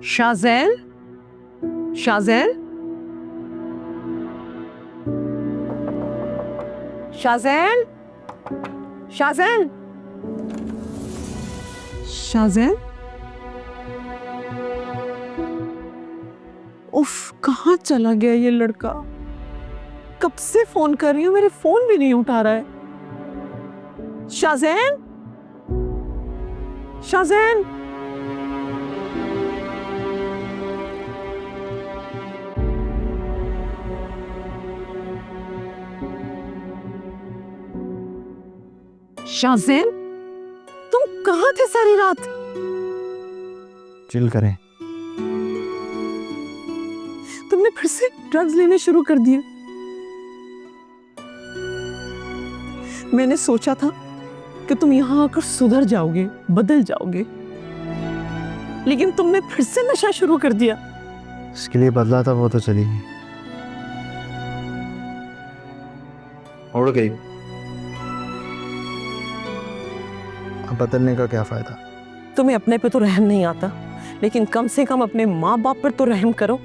शाज़ैन, शाज़ैन, शाज़ैन, शाज़ैन, शाज़ैन। उफ, कहाँ चला गया ये लड़का? कब से फोन कर रही हूँ, मेरे फोन भी नहीं उठा रहा है। शाज़ैन, शाज़ैन। शाज़ैन, तुम कहाँ थे सारी रात? चिल करें। तुमने फिर से ड्रग्स लेने शुरू कर दिए। मैंने सोचा था कि तुम यहाँ आकर सुधर जाओगे, बदल जाओगे, लेकिन तुमने फिर से नशा शुरू कर दिया। इसके लिए बदला था वो तो चली गई, उड़ गई। अब बदलने का क्या फायदा? तुम्हें अपने पे तो रहम नहीं आता, लेकिन कम से कम अपने माँ बाप पर तो रहम करो।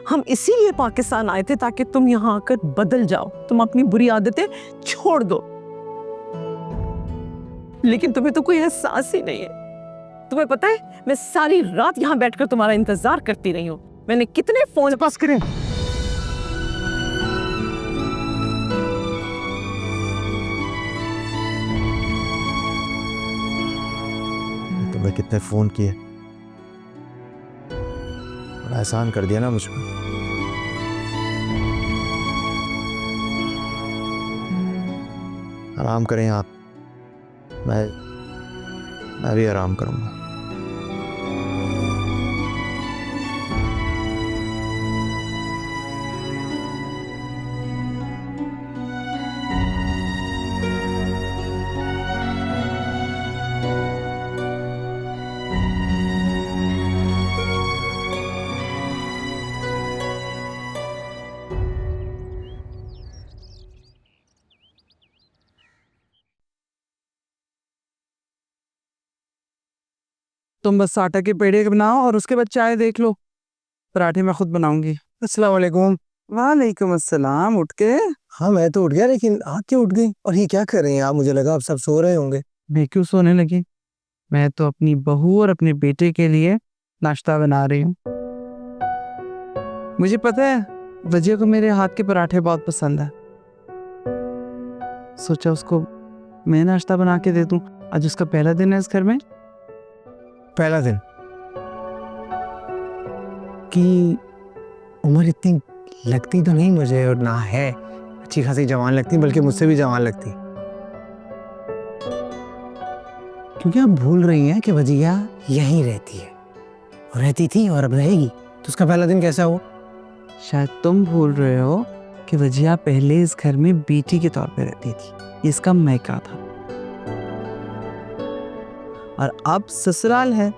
हम इसीलिए पाकिस्तान आए थे ताकि तुम यहाँ आकर बदल जाओ, तुम अपनी बुरी आदतें छोड़ दो, लेकिन तुम्हें तो कोई एहसास ही नहीं है। तुम्हें पता है, मैं सारी रात यहाँ बैठकर तुम्हारा इंतजार करती रही हूँ। मैंने कितने फोन पास करें। तुम्हें कितने फोन किए, बड़ा एहसान कर दिया ना मुझ पर। आराम करें आप, मैं भी आराम करूंगा। तुम बस आटा के पेड़े बनाओ और उसके बाद चाय देख लो। पराठे मैं खुद बनाऊंगी। अस्सलाम वालेकुम। वालेकुम अस्सलाम। उठ के? हाँ मैं तो उठ गया, लेकिन आप क्यों उठ गई? और ये क्या कर रहे हैं आप? मुझे लगा आप सब सो रहे होंगे। मैं क्यों सोने लगी? मैं तो अपनी बहू और अपने बेटे के लिए नाश्ता बना रही हूँ। मुझे पता है वजिया को मेरे हाथ के पराठे बहुत पसंद है। सोचा उसको मैं नाश्ता बना के दे दूं। आज उसका पहला दिन है इस घर में। पहला दिन की उम्र इतनी लगती तो नहीं मुझे, और ना है अच्छी खासी जवान लगती, बल्कि मुझसे भी जवान लगती। क्योंकि आप भूल रही हैं कि वजिया यहीं रहती है, और रहती थी और अब रहेगी, तो उसका पहला दिन कैसा हो? शायद तुम भूल रहे हो कि वजिया पहले इस घर में बेटी के तौर पे रहती थी। इसका मैका था, और अब ससुराल है,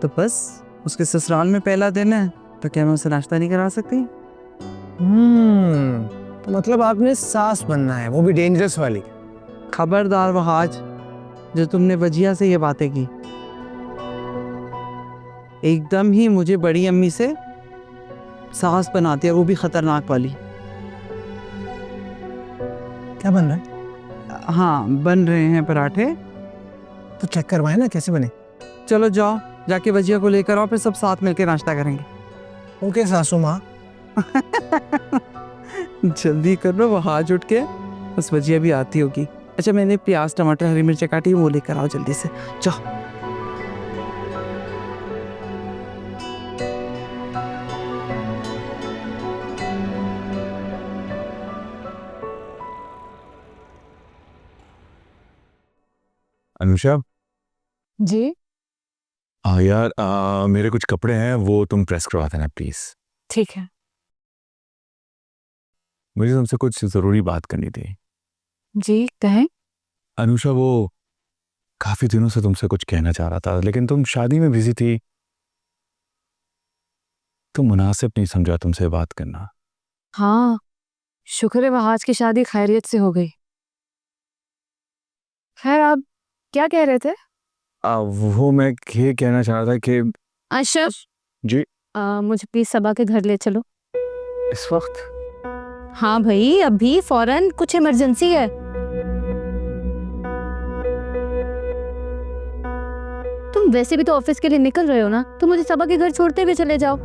तो बस उसके ससुराल में पहला दिन है, तो क्या मैं उसे नाश्ता नहीं करा सकती? तो मतलब आपने सास बनना है, वो भी डेंजरस वाली। खबरदार वहाज, जो तुमने वजिया से ये बातें की, एकदम ही मुझे बड़ी अम्मी से सास बनाती है, वो भी खतरनाक वाली। क्या बन रहा है? हाँ, बन रहे हैं पराठे। तो चेक करवाए ना कैसे बने। चलो जाओ, जाके वजिया को लेकर आओ, फिर सब साथ मिलकर नाश्ता करेंगे। ओके सासू माँ। जल्दी कर लो वहाज, उठ के। बस वजिया भी आती होगी। अच्छा, मैंने प्याज टमाटर हरी मिर्च काटी, वो लेकर आओ जल्दी से, जाओ। अनुषा, जी यार मेरे कुछ कपड़े हैं, वो तुम प्रेस करवा देना प्लीज। ठीक है। मुझे तुमसे कुछ ज़रूरी बात करनी थी। जी कहें। अनुषा, वो काफ़ी दिनों से तुमसे कुछ कहना चाह रहा था, लेकिन तुम शादी में बिजी थी, तो मुनासिब नहीं समझा तुमसे बात करना। हाँ, शुक्र है वहाज की शादी खैरियत से हो गई। खैर, आप क्या कह रहे थे? वो मैं ये कहना चाह रहा था कि अशरफ जी। मुझे प्लीज सबा के घर ले चलो। इस वक्त? हाँ भाई, अभी फौरन, कुछ इमरजेंसी है। तुम वैसे भी तो ऑफिस के लिए निकल रहे हो ना, तो मुझे सबा के घर छोड़ते हुए चले जाओ।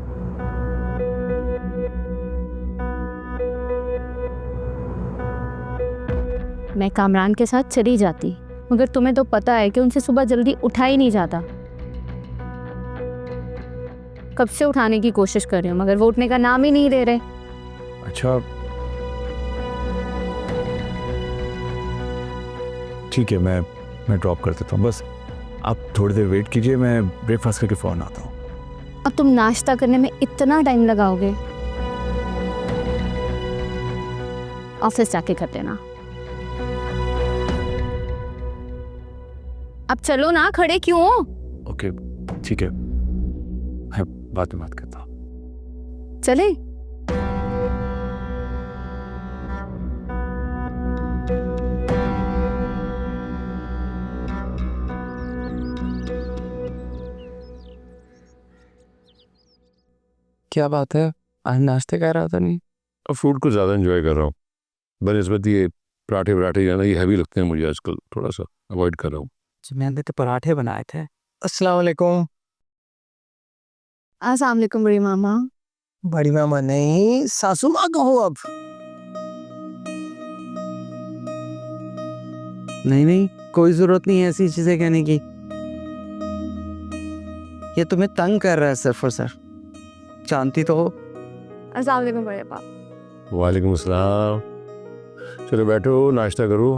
मैं कामरान के साथ चली जाती, मगर तुम्हें तो पता है कि उनसे सुबह जल्दी उठा ही नहीं जाता। कब से उठाने की कोशिश कर रही हूँ, मगर वो उठने का नाम ही नहीं ले रहे। अच्छा ठीक है, मैं ड्रॉप कर देता हूँ। बस आप थोड़ी देर वेट कीजिए, मैं ब्रेकफास्ट करके फ़ौरन आता हूँ। अब तुम नाश्ता करने में इतना टाइम लगाओगे? ऑफिस जाके कर देना। अब चलो ना, खड़े क्यों हो? ओके ठीक है, मैं बाद में बात करता हूँ। चले। क्या बात है, आज नाश्ते कह रहा था नहीं? अब फूड को ज़्यादा एंजॉय कर रहा हूँ। बनस्बत ये पराठे वराठे जो है ना, ये हैवी लगते हैं मुझे आजकल, थोड़ा सा अवॉइड कर रहा हूँ। मैंने तो पराठे बनाए थे। अस्सलाम वालेकुम। अस्सलाम वालेकुम बड़ी मामा। बड़ी मामा नहीं, सासू माँ कहो अब। नहीं नहीं, कोई जरूरत नहीं है ऐसी चीजें कहने की। ये तुम्हें तंग कर रहा है सिर्फ और सिर्फ, जानती तो हो। अस्सलाम वालेकुम बड़े पापा। वालेकुम अस्सलाम। चलो बैठो, नाश्ता करो।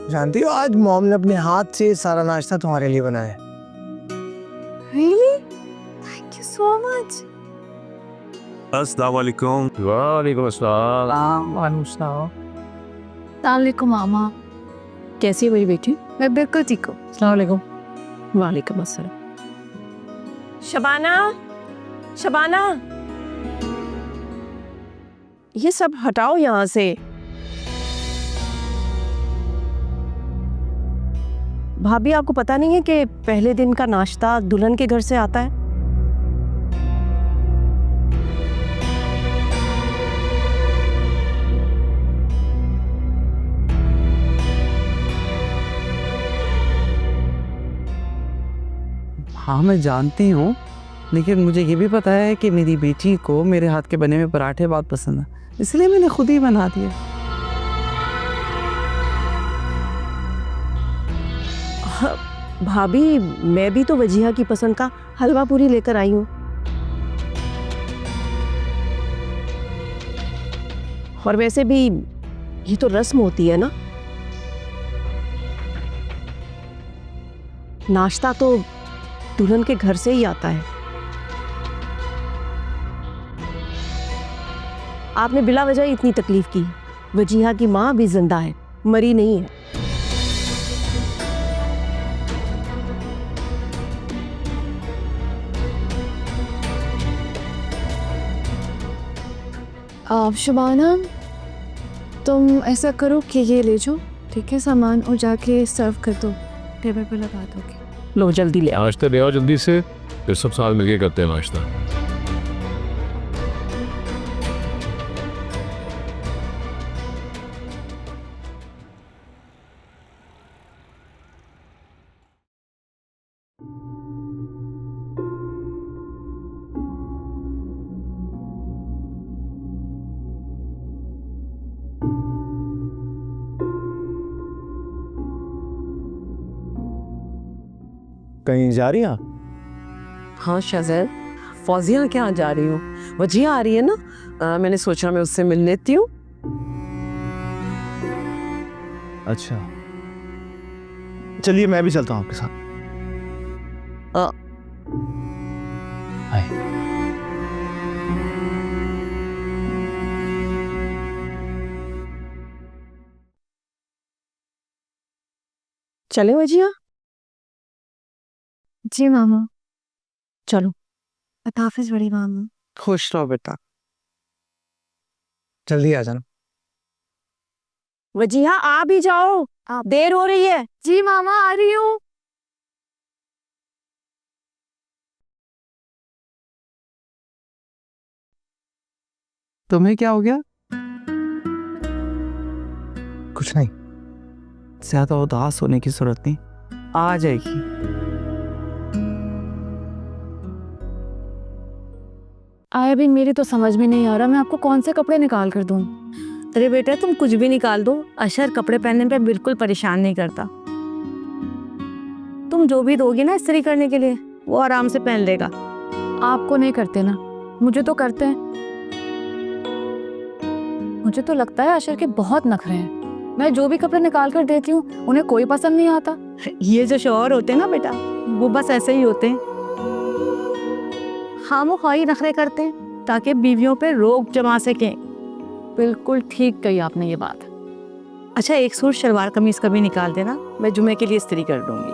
जानती हो, आज मॉम ने अपने हाथ से सारा नाश्ता तुम्हारे लिए बनाया है। Really? Thank you so much. अस्सलाम वालेकुम। वालेकुम अस्सलाम। अस्सलाम वालेकुम मामा। कैसी है मेरी बेटी? मैं बिल्कुल ठीक हूँ। अस्सलाम वालेकुम। वालेकुम अस्सलाम। शबाना, शबाना, ये सब हटाओ यहाँ से। भाभी, आपको पता नहीं है कि पहले दिन का नाश्ता दुल्हन के घर से आता है? हाँ मैं जानती हूँ, लेकिन मुझे ये भी पता है कि मेरी बेटी को मेरे हाथ के बने हुए पराठे बहुत पसंद है, इसलिए मैंने खुद ही बना दिए। हाँ, भाभी, मैं भी तो वजीहा की पसंद का हलवा पूरी लेकर आई हूँ। और वैसे भी ये तो रस्म होती है ना, नाश्ता तो दुल्हन के घर से ही आता है। आपने बिला वजह इतनी तकलीफ की। वजीहा की माँ भी जिंदा है, मरी नहीं है। शबाना, तुम ऐसा करो कि ये ले जाओ, ठीक है, सामान, और जाके सर्व कर दो, टेबल पे लगा दोगे। लो जल्दी ले आओ। नाश्ता ले आओ जल्दी से, फिर सब साथ मिलके करते हैं नाश्ता। कहीं जा रही हैं? हाँ शज़ैल, फौजिया क्या जा रही हूँ, वजीहा आ रही है ना, मैंने सोचा मैं उससे मिल लेती हूँ। अच्छा चलिए, मैं भी चलता हूँ आपके साथ। अ, आए। चले वजीहा? जी मामा। चलो। हाफिज बड़ी मामा। खुश रहो बेटा। जल्दी आ जाना। वजीहा आ भी जाओ, देर हो रही है। जी मामा, आ रही हूँ। तुम्हें क्या हो गया? कुछ नहीं। ज्यादा उदास होने की जरूरत नहीं, आ जाएगी। आया भी मेरी तो समझ में नहीं आ रहा मैं आपको कौन से कपड़े निकाल कर दूं। अरे बेटा तुम कुछ भी निकाल दो, अशर कपड़े पहनने पे बिल्कुल परेशान नहीं करता। तुम जो भी दोगी ना इस्त्री करने के लिए वो आराम से पहन लेगा। आपको नहीं करते ना, मुझे तो करते हैं। मुझे तो लगता है अशर के बहुत नखरे हैं। मैं जो भी कपड़े निकाल कर देती हूँ उन्हें कोई पसंद नहीं आता। ये जो शौहर होते हैं ना बेटा, वो बस ऐसे ही होते हैं। हाँ वो ख्वाही नखरे करते हैं ताकि बीवियों पे रोक जमा सकें। बिल्कुल ठीक कही आपने ये बात। अच्छा एक सूट शलवार कमीज कभी निकाल देना, मैं जुमे के लिए इस्त्री कर दूंगी।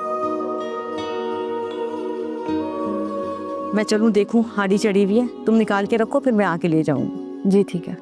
मैं चलूं देखूं, हाड़ी चढ़ी हुई है, तुम निकाल के रखो फिर मैं आके ले जाऊंगी। जी ठीक है।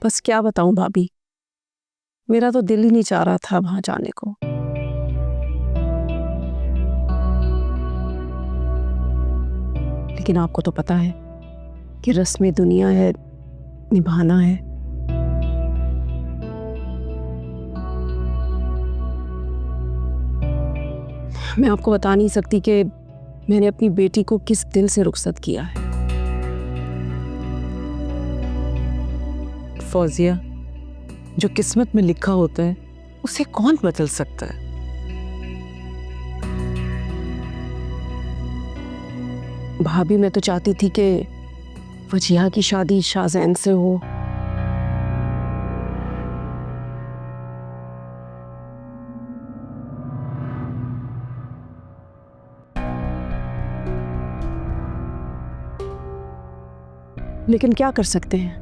बस क्या बताऊं भाभी, मेरा तो दिल ही नहीं चाह रहा था वहां जाने को। लेकिन आपको तो पता है कि रस्म दुनिया है, निभाना है। मैं आपको बता नहीं सकती कि मैंने अपनी बेटी को किस दिल से रुखसत किया है। फौजिया, जो किस्मत में लिखा होता है उसे कौन बदल सकता है। भाभी मैं तो चाहती थी कि वजिया की शादी शाहजैन से हो। लेकिन क्या कर सकते हैं,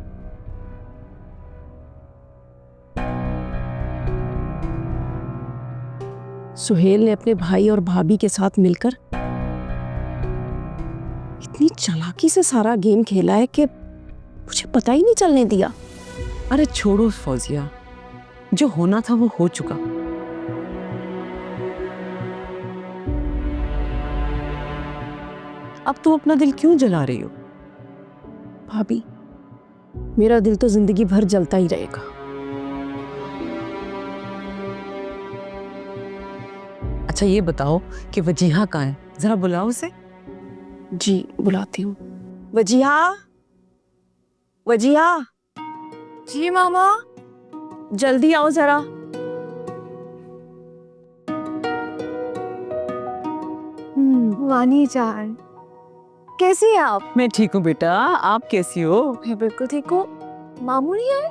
सुहेल ने अपने भाई और भाभी के साथ मिलकर इतनी चालाकी से सारा गेम खेला है कि मुझे पता ही नहीं चलने दिया। अरे छोड़ो फौजिया, जो होना था वो हो चुका। अब तुम अपना दिल क्यों जला रही हो? भाभी मेरा दिल तो जिंदगी भर जलता ही रहेगा। अच्छा ये बताओ कि वजीहा कहाँ है, जरा बुलाओ उसे। जी बुलाती हूँ। वजीहा, वजीहा। जी मामा। जल्दी आओ जरा। वानी जान, कैसी है आप? मैं ठीक हूँ बेटा, आप कैसी हो? मैं बिल्कुल ठीक हूँ। मामू नहीं आए?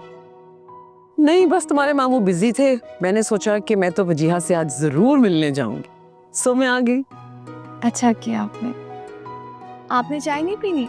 नहीं बस तुम्हारे मामू बिजी थे, मैंने सोचा कि मैं तो वजीहा से आज जरूर मिलने जाऊंगी, सो मैं आ गई। अच्छा किया आपने। आपने चाय नहीं पीनी?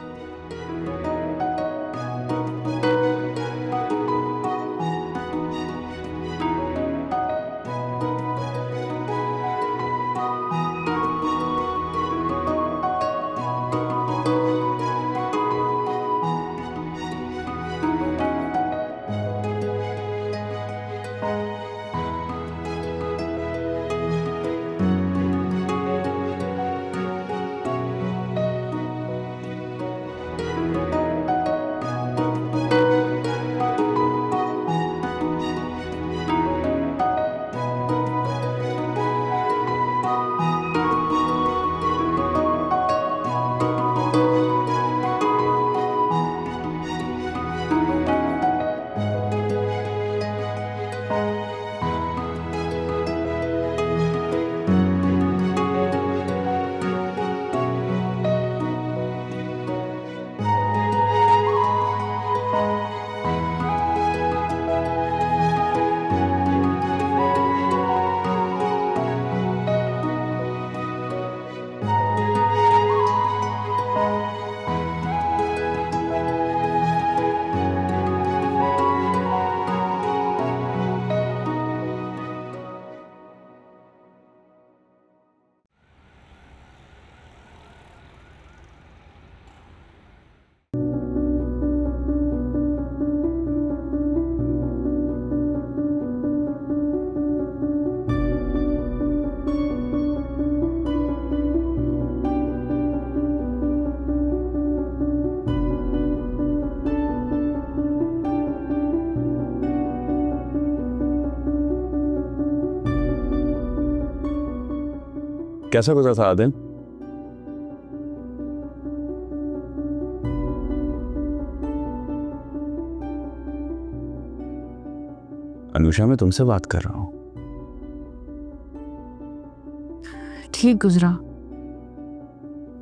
कैसा गुजरा था दिन? अनुषा, मैं तुमसे बात कर रहा हूं। ठीक गुजरा।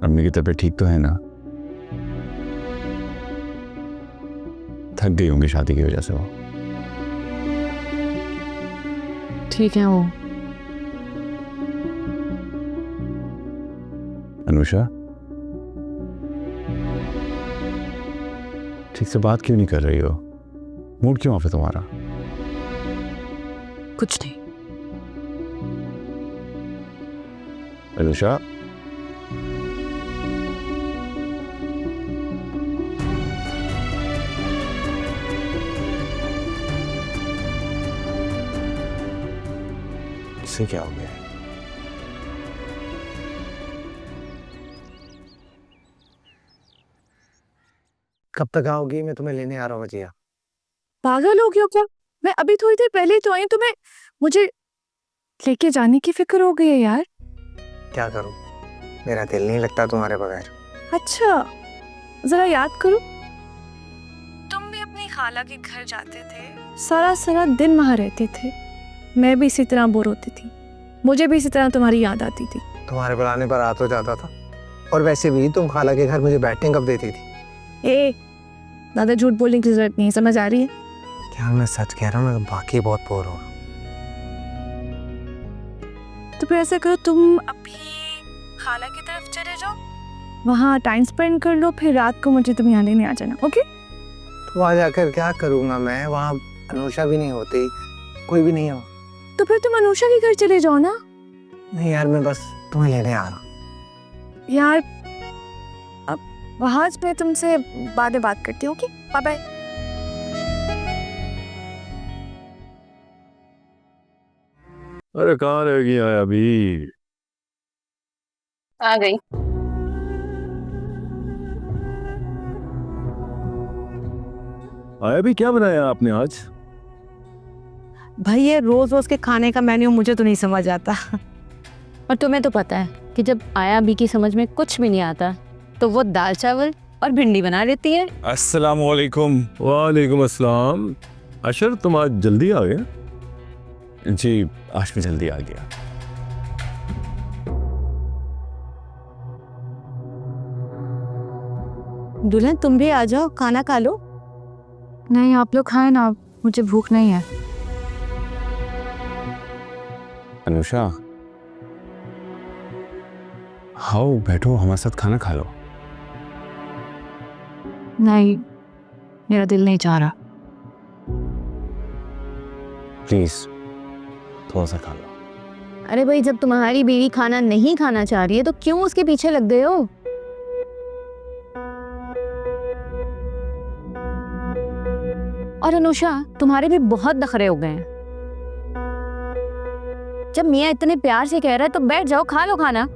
अम्मी की तबीयत ठीक तो है ना? थक गई होंगी शादी की वजह से वो। ठीक है वो। अनुषा, ठीक से बात क्यों नहीं कर रही हो? मूड क्यों ऑफ है तुम्हारा? कुछ नहीं। अनुषा, इससे क्या हो गया? कब तक आओगी? मैं तुम्हें लेने आ रहा हूँ भजिया। पागल हो गया क्या? मैं अभी थोड़ी देर पहले ही तो आई, तुम्हें मुझे लेके जाने की फिक्र हो गई है यार। क्या करूँ, मेरा दिल नहीं लगता तुम्हारे बगैर। अच्छा, जरा याद करो, तुम भी अपनी खाला के घर जाते थे, सारा सारा दिन वहां रहते थे। मैं भी इसी तरह बोर होती थी, मुझे भी इसी तरह तुम्हारी याद आती थी। तुम्हारे बुलाने पर आ तो जाता था, और वैसे भी तुम खाला के घर मुझे बैठने कब देती थी? ए, ज्यादा झूठ बोलने की जरूरत नहीं, समझ आ रही है? क्या मैं सच कह रहा हूँ? मैं बाकी बहुत बोर हूँ। तो फिर ऐसा करो, तुम अभी खाला की तरफ चले जाओ, वहाँ टाइम स्पेंड कर लो, फिर रात को मुझे तुम यहाँ लेने आ जाना। ओके? तो वहाँ जाकर क्या करूँगा मैं? वहाँ अनुषा भी नहीं होती, कोई भी नहीं हो। तो फिर तुम अनुषा के घर चले जाओ ना। नहीं यार, मैं बस तुम्हें लेने आ रहा हूँ। यार अब वहाँ मैं तुमसे बाद में बात करती हूँ। Okay, bye bye. अरे कहाँ रह गई है अभी? आ गई। आया भी, क्या बनाया आपने आज? भाई ये रोज रोज के खाने का मेन्यू मुझे तो नहीं समझ आता। और तुम्हें तो पता है कि जब आया बी की समझ में कुछ भी नहीं आता तो वो दाल चावल और भिंडी बना लेती है। अस्सलाम वालेकुम। वालेकुम अस्सलाम। अशर, तुम आज जल्दी आ गए? जी, आज मैं जल्दी आ गया। दुल्हन तुम भी आ जाओ, खाना खा लो। नहीं, आप लोग खाएं ना, मुझे भूख नहीं है। अनुषा, आओ बैठो, हमारे साथ खाना खा लो। नहीं, मेरा दिल नहीं चाह रहा। प्लीज थोड़ा सा खा लो। अरे भाई, जब तुम्हारी बीवी खाना नहीं खाना चाह रही है तो क्यों उसके पीछे लग गए हो? और अनुषा, तुम्हारे भी बहुत नखरे हो गए हैं। जब मियाँ इतने प्यार से कह रहा है तो बैठ जाओ, खा लो खाना।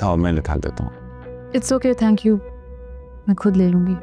आओ, मैं लिखा देता हूँ। इट्स ओके, थैंक यू, मैं खुद ले लूंगी।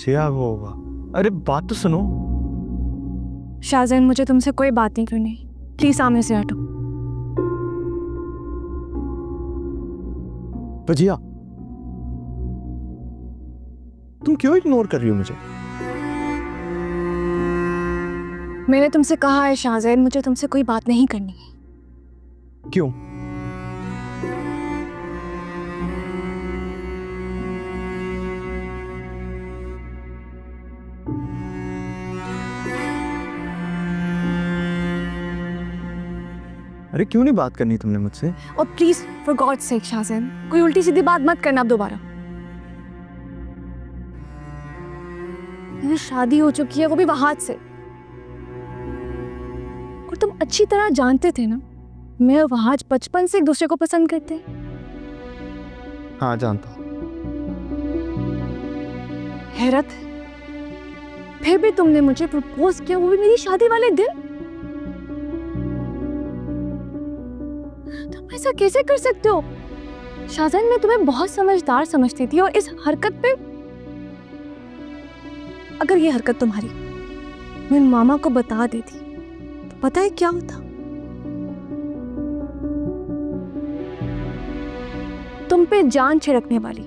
क्या होगा? अरे बात तो सुनो। शाहजैन, मुझे तुमसे कोई बात नहीं करनी, प्लीज सामने से हटो। भजिया, तुम क्यों इग्नोर कर रही हो मुझे? मैंने तुमसे कहा है शाहजैन, मुझे तुमसे कोई बात नहीं करनी है। क्यों? अरे क्यों नहीं बात करनी तुमने मुझसे? और please for God sake Shahzain, कोई उल्टी सीधी बात मत करना अब दोबारा। मेरी शादी हो चुकी है, वो भी वहाद से। और तुम अच्छी तरह जानते थे ना, मैं और वहाज बचपन से एक दूसरे को पसंद करते हैं। हाँ जानता हूँ। हैरत, फिर भी तुमने मुझे प्रपोज किया, वो भी मेरी शादी वाले दिन। तुम ऐसा कैसे कर सकते हो शाहजैन? मैं तुम्हें बहुत समझदार समझती थी, और इस हरकत पे, अगर ये हरकत तुम्हारी मैं मामा को बता देती तो पता है क्या होता? तुम पे जान छिड़कने वाली,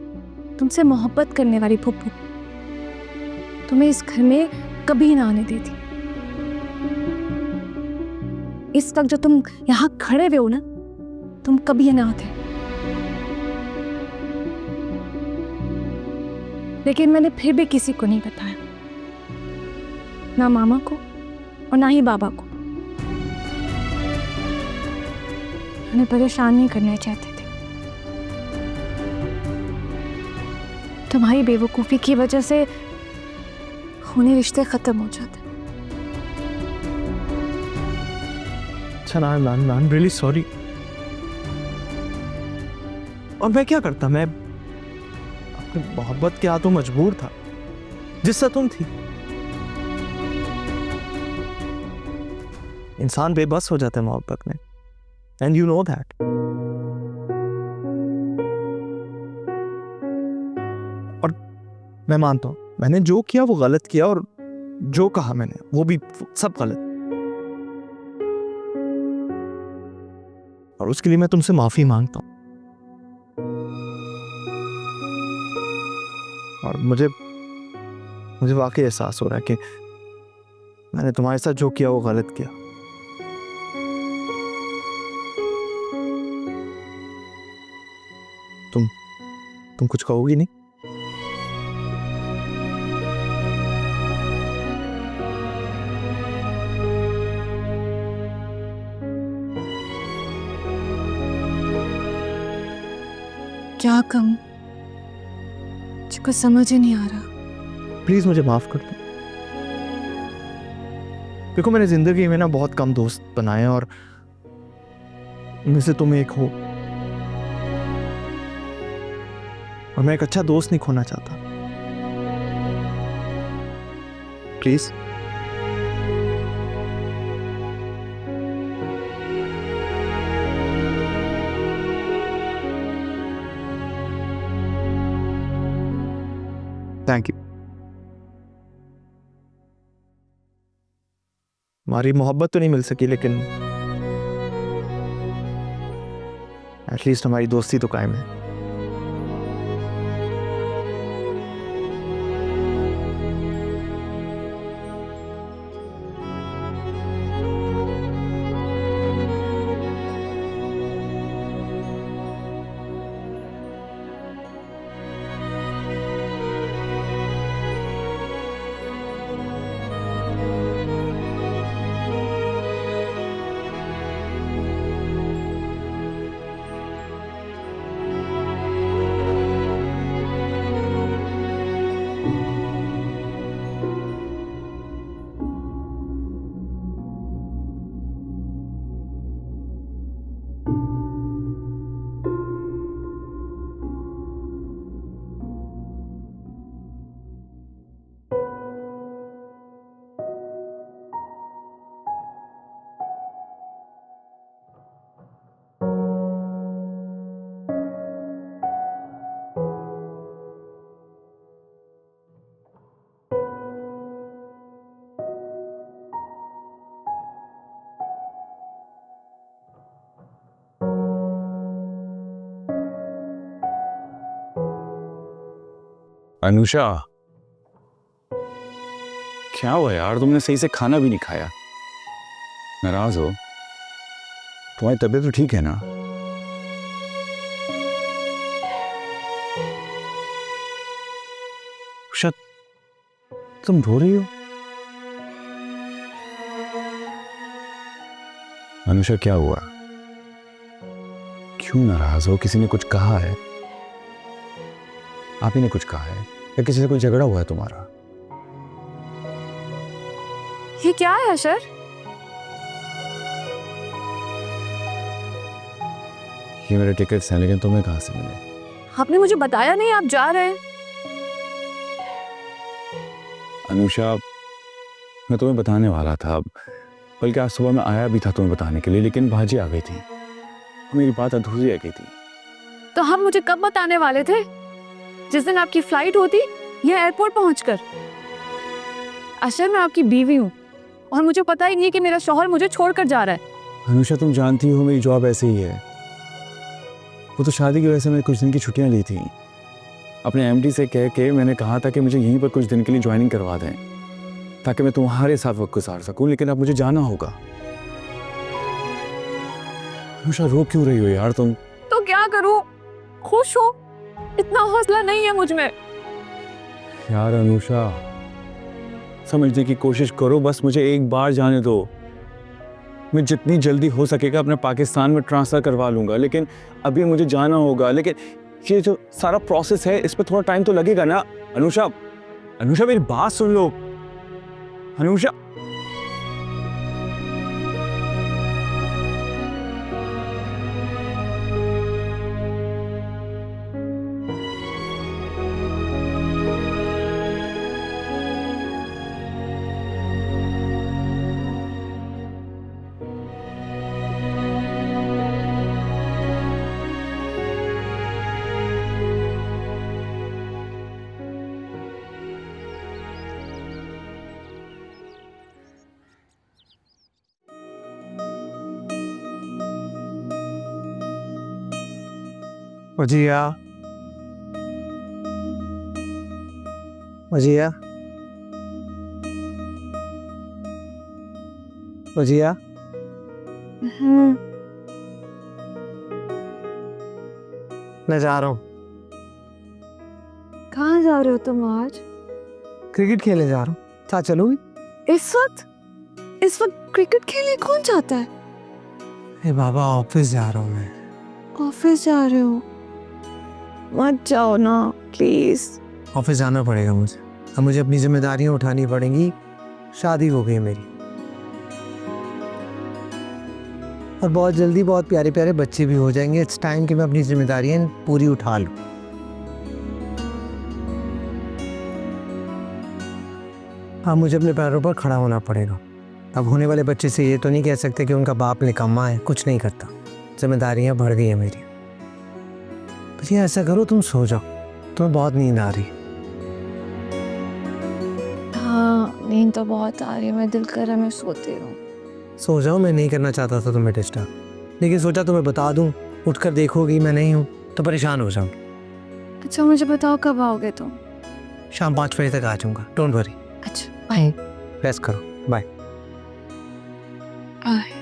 तुमसे मोहब्बत करने वाली फुप्पू तुम्हें इस घर में कभी ना आने देती। इस वक्त जो तुम यहाँ खड़े हुए हो ना, तुम कभी ना आते। लेकिन मैंने फिर भी किसी को नहीं बताया, ना मामा को और ना ही बाबा को। उन्हें परेशान नहीं करना चाहते थे। तुम्हारी बेवकूफ़ी की वजह से होने रिश्ते खत्म हो जाते। अच्छा ना, आई एम रियली सॉरी। और मैं क्या करता? मैं अपनी मोहब्बत के हाथों मजबूर था, जिससे तुम थी। इंसान बेबस हो जाता है मोहब्बत में, एंड यू नो दैट। और मैं मानता हूं मैंने जो किया वो गलत किया, और जो कहा मैंने वो भी सब गलत। और उसके लिए मैं तुमसे माफी मांगता हूं। और मुझे वाकई एहसास हो रहा है कि मैंने तुम्हारे साथ जो किया वो गलत किया। तुम कुछ कहोगी नहीं? क्या कहूं, मुझको समझ ही नहीं आ रहा। प्लीज मुझे माफ कर दो। देखो, मैंने जिंदगी में ना बहुत कम दोस्त बनाए, और उनमें से तुम एक हो। और मैं एक अच्छा दोस्त नहीं खोना चाहता। प्लीज। Thank you. हमारी मोहब्बत तो नहीं मिल सकी, लेकिन एटलीस्ट हमारी दोस्ती तो कायम है। अनुषा, क्या हुआ यार? तुमने सही से खाना भी नहीं खाया। नाराज हो? तुम्हारी तबीयत तो ठीक है ना? उषा, तुम रो रही हो? अनुषा क्या हुआ? क्यों नाराज हो? किसी ने कुछ कहा है? आप ही ने कुछ कहा है या किसी से कोई झगड़ा हुआ है तुम्हारा? ये क्या है अशर? ये मेरे टिकट्स हैं, लेकिन तुम्हें कहाँ से मिले? आपने मुझे बताया नहीं आप जा रहे हैं। अनुषा, मैं तुम्हें बताने वाला था, बल्कि आज सुबह मैं आया भी था तुम्हें बताने के लिए, लेकिन बाजी आ गई थी, मेरी बात अधूरी रह गई थी। तो हम मुझे कब बताने वाले थे? जिस दिन आपकी फ्लाइट होती या एयरपोर्ट पहुंचकर? अशर, मैं आपकी बीवी हूँ और मुझे पता ही नहीं है कि मेरा शौहर मुझे छोड़कर जा रहा है। अनुषा, तुम जानती हो मेरी जॉब ऐसे ही है। वो तो शादी की वजह से मैंने कुछ दिन की छुट्टियां ली थी। अपने एमडी से कह के मैंने कहा था कि मुझे यहीं पर कुछ दिन के लिए ज्वाइनिंग करवा दें, ताकि मैं तुम्हारे साथ वक्त गुजार सकूं, लेकिन अब मुझे जाना होगा। अनुषा, रो क्यों रही हो यार तुम? तो क्या करूं? खुश हो? इतना हौसला नहीं है मुझ में। यार अनुषा, समझने की कोशिश करो, बस मुझे एक बार जाने दो। मैं जितनी जल्दी हो सकेगा अपने पाकिस्तान में ट्रांसफ़र करवा लूँगा, लेकिन अभी मुझे जाना होगा। लेकिन ये जो सारा प्रोसेस है, इस पर थोड़ा टाइम तो लगेगा ना। अनुषा, अनुषा मेरी बात सुन लो। अनुषा, वजिया, वजिया, वजिया, मैं जा रहा हूँ। कहाँ जा रहे हो तुम आज? क्रिकेट खेलने जा रहा हूँ, साथ चलोगी? इस वक्त क्रिकेट खेलने कौन जाता है? ए बाबा, ऑफिस जा रहा हूँ मैं। ऑफिस जा रहे हो? मत जाओ ना प्लीज। ऑफिस जाना पड़ेगा मुझे, अब मुझे अपनी जिम्मेदारियां उठानी पड़ेंगी। शादी हो गई मेरी और बहुत जल्दी बहुत प्यारे प्यारे बच्चे भी हो जाएंगे। इट्स टाइम कि मैं अपनी जिम्मेदारियां पूरी उठा लूं। अब मुझे अपने पैरों पर खड़ा होना पड़ेगा। अब होने वाले बच्चे से ये तो नहीं कह सकते कि उनका बाप निकम्मा है, कुछ नहीं करता। जिम्मेदारियां बढ़ गई हैं मेरी। भैया ऐसा करो, तुम सो जाओ, तुम्हें बहुत नींद आ रही। हाँ, नींद तो बहुत आ रही है, मैं दिल कर रहा मैं सोती रहूं। सो जाओ, मैं नहीं करना चाहता था तुम्हें डिस्टर्ब, लेकिन सोचा तुम्हें बता दूं। उठकर देखोगी मैं नहीं हूँ तो परेशान हो जाऊँ। अच्छा मुझे बताओ कब आओगे तुम? शाम 5 बजे तक आ जाऊँगा, डोंट वरी। अच्छा बाय। रेस्ट करो, बाय। बाय।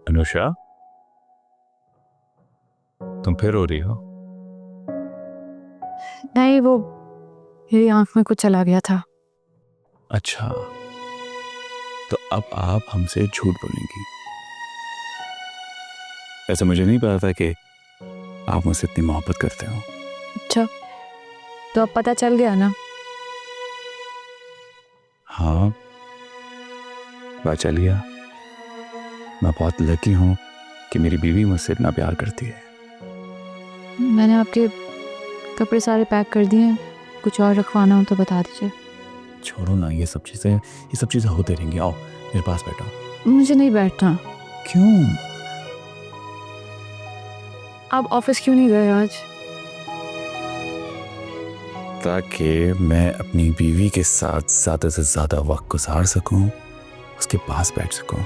अनुषा, तुम फिर रो रही हो? नहीं, वो मेरी आंख में कुछ चला गया था। अच्छा, तो अब आप हमसे झूठ बोलेंगी? ऐसा मुझे नहीं पता था कि आप मुझसे इतनी मोहब्बत करते हो। अच्छा, तो अब पता चल गया ना? हाँ, पता चल गया। मैं बहुत लकी हूँ कि मेरी बीवी मुझसे इतना प्यार करती है। मैंने आपके कपड़े सारे पैक कर दिए हैं, कुछ और रखवाना हो तो बता दीजिए। छोड़ो ना, ये सब चीज़ें होते रहेंगी। आओ मेरे पास बैठो। मुझे नहीं बैठना। क्यों? आप ऑफिस क्यों नहीं गए आज? ताकि मैं अपनी बीवी के साथ ज़्यादा से ज़्यादा वक्त गुजार सकूं, उसके पास बैठ सकूं।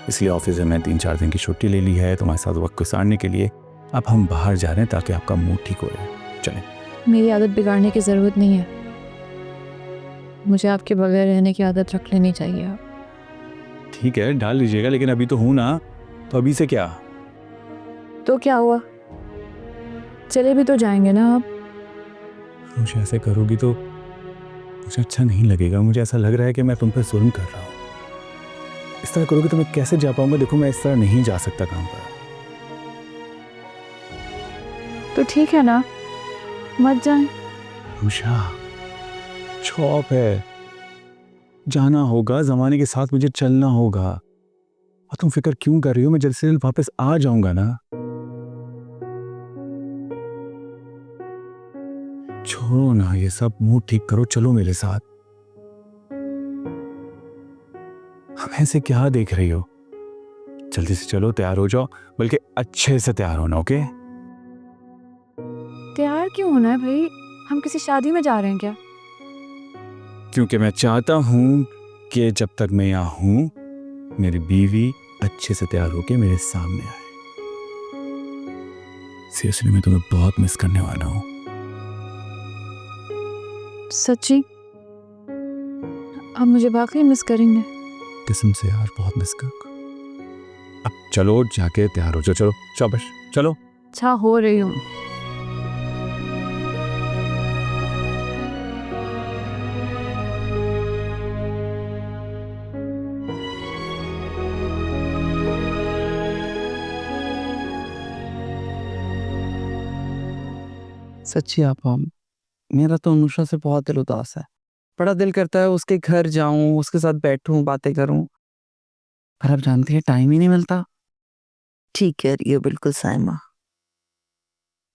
इसलिए ऑफिस से मैं 3-4 दिन की छुट्टी ले ली है तुम्हारे साथ वक्त गुजारने के लिए। अब हम बाहर जा रहे हैं ताकि आपका मूड ठीक हो जाए। चलें। मेरी आदत बिगाड़ने की ज़रूरत नहीं है, मुझे आपके बगैर रहने की आदत रख लेनी चाहिए। ठीक है, डाल लीजिएगा, लेकिन अभी तो हूं ना, तो अभी से क्या? तो क्या हुआ, चले भी तो जाएंगे ना आप। मुझे ऐसे करोगी तो मुझे अच्छा नहीं लगेगा। मुझे ऐसा लग रहा है कि मैं तुम पर जुल्म कर रहा हूँ। इस तरह करोगी तो मैं कैसे जा पाऊंगा? देखो, मैं इस तरह नहीं जा सकता काम पर। तो ठीक है ना, मत जाएं। उषा, शॉप है, जाना होगा, जमाने के साथ मुझे चलना होगा। और तुम फिक्र क्यों कर रही हो? मैं जल्द से जल्द वापस आ जाऊंगा ना। छोड़ो ना ये सब, मूड ठीक करो, चलो मेरे साथ। हम ऐसे क्या देख रही हो? जल्दी से चलो, तैयार हो जाओ, बल्कि अच्छे से तैयार होना। ओके? तैयार क्यों होना है भाई, हम किसी शादी में जा रहे हैं क्या? क्योंकि मैं चाहता हूं कि जब तक मैं यहाँ हूं, मेरी बीवी अच्छे से तैयार होके मेरे सामने आए। सीरियसली, मैं तुम्हें बहुत मिस करने वाला हूं। सच्ची? आप मुझे वाकई मिस करेंगे? कसम से यार, बहुत मिस कर। अब चलो, जाके तैयार हो जाओ। चलो शाबाश, चलो। अच्छा, हो रही हूँ। सच्ची आपा, मेरा तो अनुषा से बहुत दिल उदास है। बड़ा दिल करता है उसके घर जाऊं, उसके साथ बैठूं, बातें करूं, पर अब जानती है टाइम ही नहीं मिलता। ठीक कह रही हो बिल्कुल साइमा।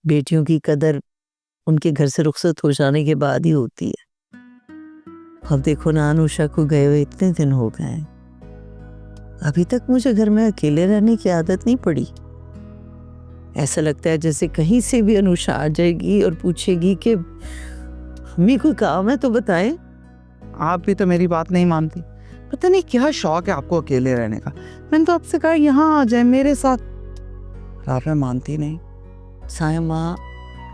बेटियों की कदर उनके घर से रुखसत हो जाने के बाद ही होती है। अब देखो ना, अनुषा को गए हुए इतने दिन हो गए हैं, अभी तक मुझे घर में अकेले रहने की आदत नहीं पड़ी। ऐसा लगता है जैसे कहीं से भी अनुषा आ जाएगी और पूछेगी कि मम्मी कोई काम है तो बताएं। आप भी तो मेरी बात नहीं मानती। पता नहीं क्या शौक है आपको अकेले रहने का। मैंने तो आपसे कहा यहाँ आ जाए मेरे साथ, आपने मानती नहीं। सायमा,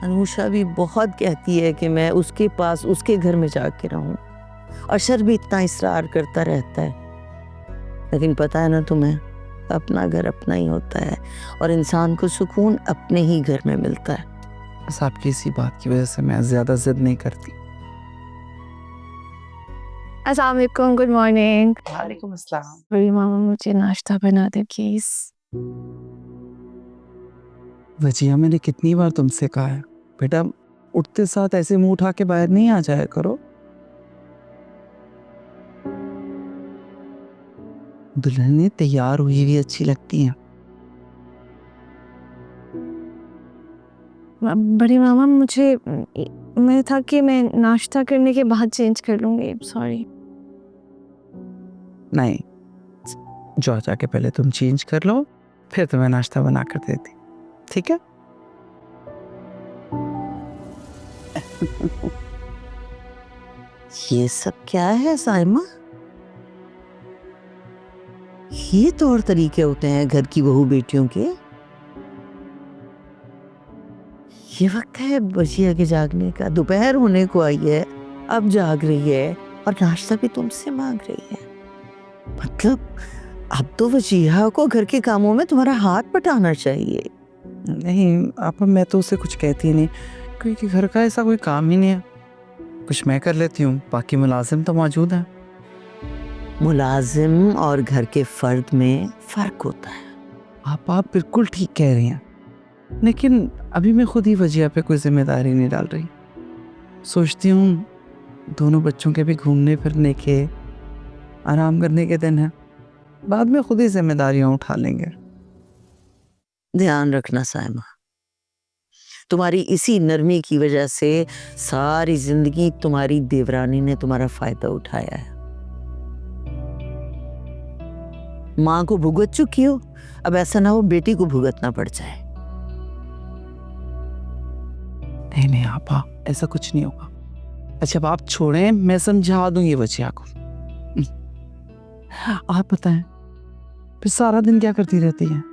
अनुषा भी बहुत कहती है कि मैं उसके पास, उसके घर में जाके रहूं। अशर भी इतना इसरार करता रहता है, लेकिन पता है ना तुम्हें, अपना घर अपना ही होता है और इंसान को सुकून अपने ही घर में मिलता है। बस आपकी इसी बात की वजह से मैं ज्यादा जिद नहीं करती। अस्सलाम वालेकुम, गुड मॉर्निंग। वालेकुम अस्सलाम। बड़ी मामा, मुझे नाश्ता बना दे प्लीज। वजिया, मैंने कितनी बार तुमसे कहा है बेटा, उठते साथ ऐसे मुंह उठा के बाहर नहीं आ जाया करो। दुल्हनें तैयार हुई भी अच्छी लगती हैं। बड़ी मामा, मुझे मैं था कि मैं नाश्ता करने के बाद चेंज कर लूंगी। सॉरी। नहीं, जाओ, जाके पहले तुम चेंज कर लो, फिर तुम्हें नाश्ता बना कर देती, ठीक है? ये सब क्या है साइमा? ये तौर तरीके होते हैं घर की बहू बेटियों के? ये वक्त है बचिया के जागने का, दोपहर होने को आई है, अब जाग रही है और नाश्ता भी तुमसे मांग रही है। मतलब अब तो वजीहा को घर के कामों में तुम्हारा हाथ बटाना चाहिए। नहीं आप, मैं तो उसे कुछ कहती नहीं, क्योंकि घर का ऐसा कोई काम ही नहीं है। कुछ मैं कर लेती हूँ, बाकी मुलाजिम तो मौजूद है। मुलाजिम और घर के फर्द में फर्क होता है। आप बिल्कुल ठीक कह रही हैं, लेकिन अभी मैं खुद ही वजिया पे कोई जिम्मेदारी नहीं डाल रही। सोचती हूँ दोनों बच्चों के भी घूमने फिरने के, आराम करने के दिन है, बाद में खुद ही जिम्मेदारियाँ उठा लेंगे। ध्यान रखना साइमा, तुम्हारी इसी नरमी की वजह से सारी जिंदगी तुम्हारी देवरानी ने तुम्हारा फायदा उठाया है। माँ को भुगत चुकी हो, अब ऐसा ना हो बेटी को भुगतना पड़ जाए। नहीं नहीं आपा, ऐसा कुछ नहीं होगा। अच्छा अब आप छोड़ें, मैं समझा दूं ये वजिया को। आप बताएं, फिर सारा दिन क्या करती रहती है?